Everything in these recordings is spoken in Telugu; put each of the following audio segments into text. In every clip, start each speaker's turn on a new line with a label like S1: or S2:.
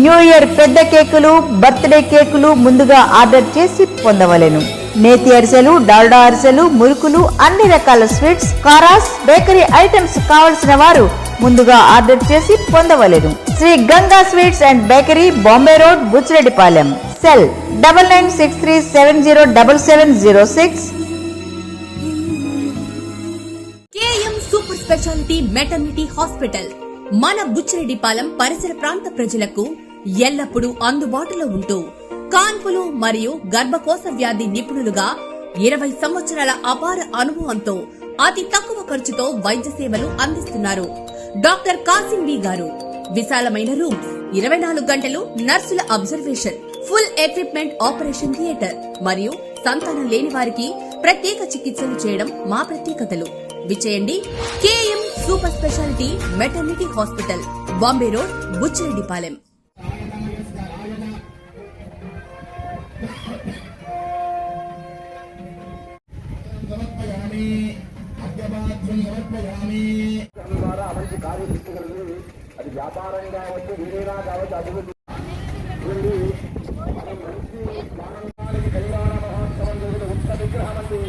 S1: న్యూ ఇయర్ పెద్ద కేకులు, బర్త్డే కేకులు ముందుగా ఆర్డర్ చేసి పొందవలెను. నేతి అరిసెలు, డాల్డా అరిసెలు, మురుకులు, అన్ని రకాల స్వీట్స్, కారాస్, బేకరీ ఐటమ్స్ కావలసిన వారు ముందుగా ఆర్డర్ చేసి పొందవలెను. Shri Ganga sweets and bakery, Bombay road, Buchireddypalem. Cell 9963707706.
S2: KM super speciality maternity hospital మన బుచ్చిరెడ్డిపాలెం పరిసర ప్రాంత ప్రజలకు ఎల్లప్పుడూ అందుబాటులో ఉంటూ కాన్పులు మరియు గర్భకోశ వ్యాధి నిపుణులుగా 20 సంవత్సరాల అపార అనుభవంతో అతి తక్కువ ఖర్చుతో వైద్య సేవలు అందిస్తున్నారు. డాక్టర్ కాసిం బి గారు. విశాలమైన రూమ్స్, 24 గంటలు నర్సుల observation, full equipment operation theatre మరియు సంతానం లేని వారికి ప్రత్యేక చికిత్సలు చేయడం మా ప్రత్యేకతలు. విచేయండి KM super speciality maternity hospital, Bombay road, Buchireddypalem.
S3: అది వ్యాపారం కావచ్చు, వీరేనా కావచ్చు, అభివృద్ధి కళ్యాణ మహోత్సవం ఉత్త విగ్రహం అండి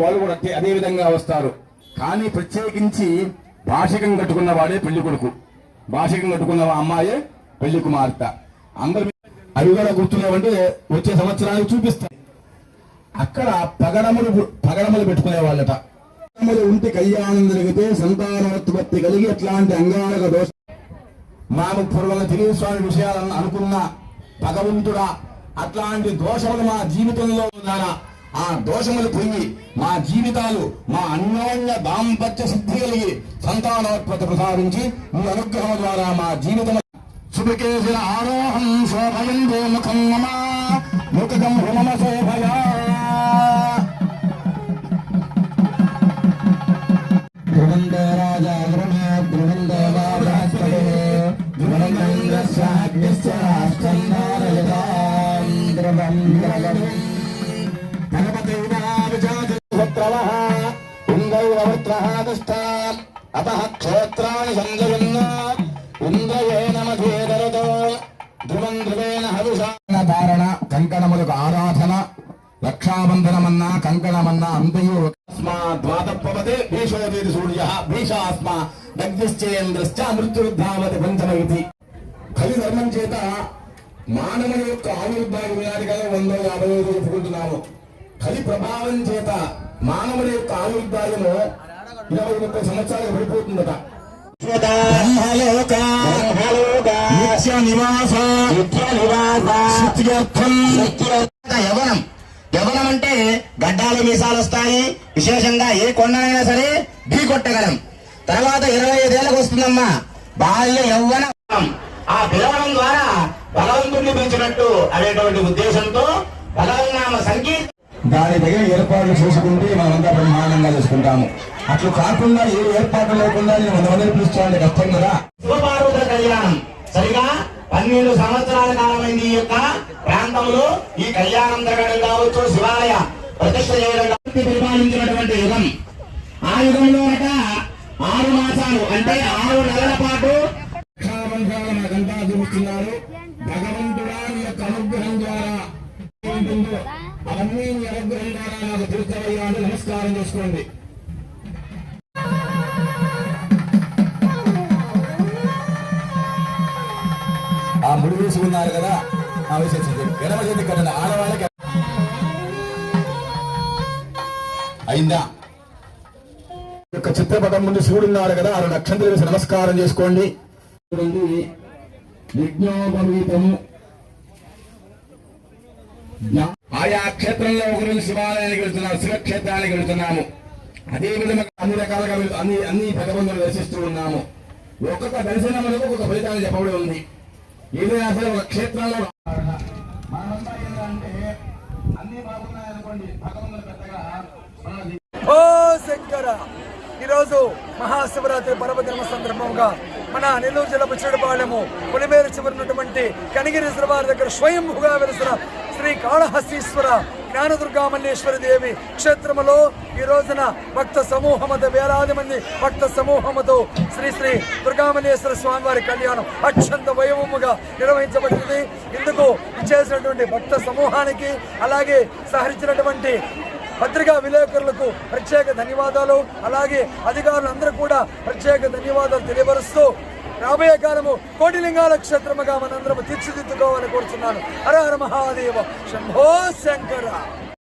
S3: వాళ్ళు కూడా అదే విధంగా వస్తారు. కానీ ప్రత్యేకించి భాషికం కట్టుకున్న వాడే పెళ్లి కొడుకు, భాషికం కట్టుకున్న అమ్మాయే పెళ్లి కుమార్తె. అందరు అవి కూడా గుర్తున్నామంటే వచ్చే సంవత్సరానికి చూపిస్తాయి. అక్కడ పగడములు పెట్టుకునే వాళ్ళట. ఉంటే కళ్యాణం జరిగితే సంతానోత్పత్తి కలిగి ఎట్లాంటి అంగారక దోషం మాకు పూర్వంగా తెలియని స్వామి విషయాలను అనుకున్న భగవంతుడా అట్లాంటి దోషములు మా జీవితంలో ఉన్నారా, ఆ దోషములు పోయి మా జీవితాలు, మా అన్యోన్య దాంపత్య సిద్ధి కలిగి సంతానోత్పత్తి ప్రసాదించి మీ అనుగ్రహం ద్వారా మా జీవితం శుభకేశ ఆరోహం శోభయంతో ముఖం మమ ముఖం హుమమ శోభయా అతః క్షేత్రాన్ని సంజయన్న ఇంద్రయేన మధేదరదో ధ్రువం ధ్రువేణ హవిషారణ కంకణములకు ఆరాధన, రక్షాబంధనమన్నా కంకణమన్నా అంతయు ద్వాతపవతే భీషోదేతి సూర్య భీషాస్మా దగ్ధిశ్చేంద్రశ్చ మృత్యుర్ధావతి పంచమయితి. కలి ధర్మం చేత మానవుని యొక్క ఆవిర్భావం వినాటి కదా 150 చెప్పుకుంటున్నాము. కలి ప్రభావం చేత మానవుని యొక్క ఆవిర్భావము 20-30 సంవత్సరాలకు పడిపోతుందట. యవనం అంటే గడ్డాలు మీసాలు వస్తాయి. విశేషంగా ఏ కొండనైనా సరే ఢీ కొట్టగలం. తర్వాత 25 ఏళ్ళకు వస్తుందమ్మా బాల్య యవ్వనం. ఆ పిలవడం ద్వారా భగవంతుడిని పెంచినట్టు అనేటువంటి ఉద్దేశంతో భగవన్నామ సంకీర్తన దాని దగ్గర ఏర్పాట్లు చేసుకుంటే మనమంతా బ్రహ్మాండంగా చేసుకుంటాము. అట్లు కాకుండా ఏ ఏర్పాటు లేకుండా నేను 100 మందిని పిలుస్తానంటే కష్టం కదా. శివపార్వతుల కళ్యాణం సరిగా 12 సంవత్సరాల కాలమైంది. ఈ యొక్క ప్రాంతంలో ఈ కళ్యాణం జరగడం కావచ్చు, శివాలయ ప్రతిష్ఠ చేయడం పరిపాలించినటువంటి యుగం. ఆ యుగంలో 6 మాసాలు అంటే 6 నెలల పాటు మనకంతా చూపిస్తున్నారు. భగవంతుడా యొక్క అనుగ్రహం ద్వారా అవన్నీ మీ అనుగ్రహం ద్వారా నాకు తెలుసవయ్యా అని నమస్కారం చేసుకోండి. ఆ ముడి వేసి ఉన్నారు కదా, ఆ విషయం ఎడమ చేతి కదండి ఆడవాళ్ళకి అయిందా. యొక్క చిత్రపటం ముందు శివుడున్నాడు కదా, 6 నక్షత్రాలు వేసి నమస్కారం చేసుకోండి. యజ్ఞోపవీతము ఆయా క్షేత్రంలో ఒకరోజు శివాలయానికి వెళ్తున్నాము, శివక్షేత్రానికి వెళ్తున్నాము. అదే విధంగా అన్ని రకాలుగా అన్ని భగవంతులు దర్శిస్తూ ఉన్నాము. ఒక్కొక్క దర్శనములకు ఒక్కొక్క ఫలితాన్ని చెప్పబడి ఉంది. ఏదైనా సరే ఒక క్షేత్రంలో మనమంతా ఏంటంటే అన్ని బాగున్నాయనుకోండి, భగవంతుడు పెద్దగా
S4: ఓ శంకర. ఈరోజు మహాశివరాత్రి పర్వదిన సందర్భంగా మన నెల్లూరు జిల్లా బుచ్చిరెడ్డిపాలెము పొలిమేరు చివరినటువంటి కనిగిరి రిజర్వాయర్ దగ్గర స్వయంభుగా వెలిసిన శ్రీ కాళహస్తీశ్వర జ్ఞానదుర్గామల్లేశ్వరి దేవి క్షేత్రములో ఈ రోజున భక్త సమూహముతో వేలాది మంది భక్త సమూహముతో శ్రీ శ్రీ దుర్గామల్లేశ్వర స్వామి వారి కళ్యాణం అత్యంత వైభవముగా నిర్వహించబడింది. ఇందుకు ఇచ్చేసినటువంటి భక్త సమూహానికి అలాగే సహరించినటువంటి పత్రికా విలేకరులకు ప్రత్యేక ధన్యవాదాలు, అలాగే అధికారులందరూ కూడా ప్రత్యేక ధన్యవాదాలు తెలియపరుస్తూ రాబోయే కాలము కోటిలింగాల క్షేత్రముగా మనందరం తీర్చిదిద్దుకోవాలని కోరుతున్నాను. Hara Hara Mahadeva, Shambho Shankara.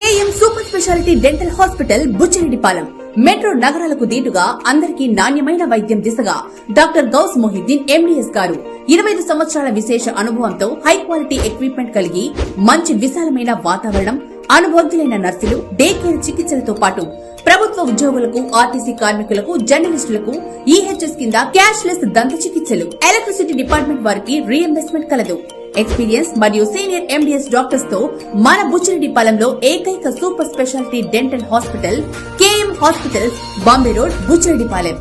S2: KM super speciality dental hospital Buchireddypalem metro నగరాలకు దీటుగా అందరికీ నాణ్యమైన వైద్యం దిశగా డాక్టర్ గౌస్ మొహిద్దీన్ ఎండీఎస్ గారు 25 సంవత్సరాల విశేష అనుభవంతో హై క్వాలిటీ ఎక్విప్మెంట్ కలిగి మంచి విశాలమైన వాతావరణం, అనుభవజ్ఞులైన నర్సులు, డే కేర్ చికిత్సలతో పాటు ప్రభుత్వ ఉద్యోగులకు, ఆర్టీసీ కార్మికులకు, జర్నలిస్టులకు ఈహెచ్ఎస్ కింద క్యాష్లెస్ దంత చికిత్సలు, ఎలక్ట్రిసిటీ డిపార్ట్మెంట్ వారికి రీఎంబర్స్మెంట్ కలదు. ఎక్స్పీరియన్స్ మరియు సీనియర్ ఎండీఎస్ డాక్టర్స్ తో మన బుచ్చిరెడ్డిపాలెంలో ఏకైక super speciality dental hospital KM hospitals, Bombay road, Buchireddypalem.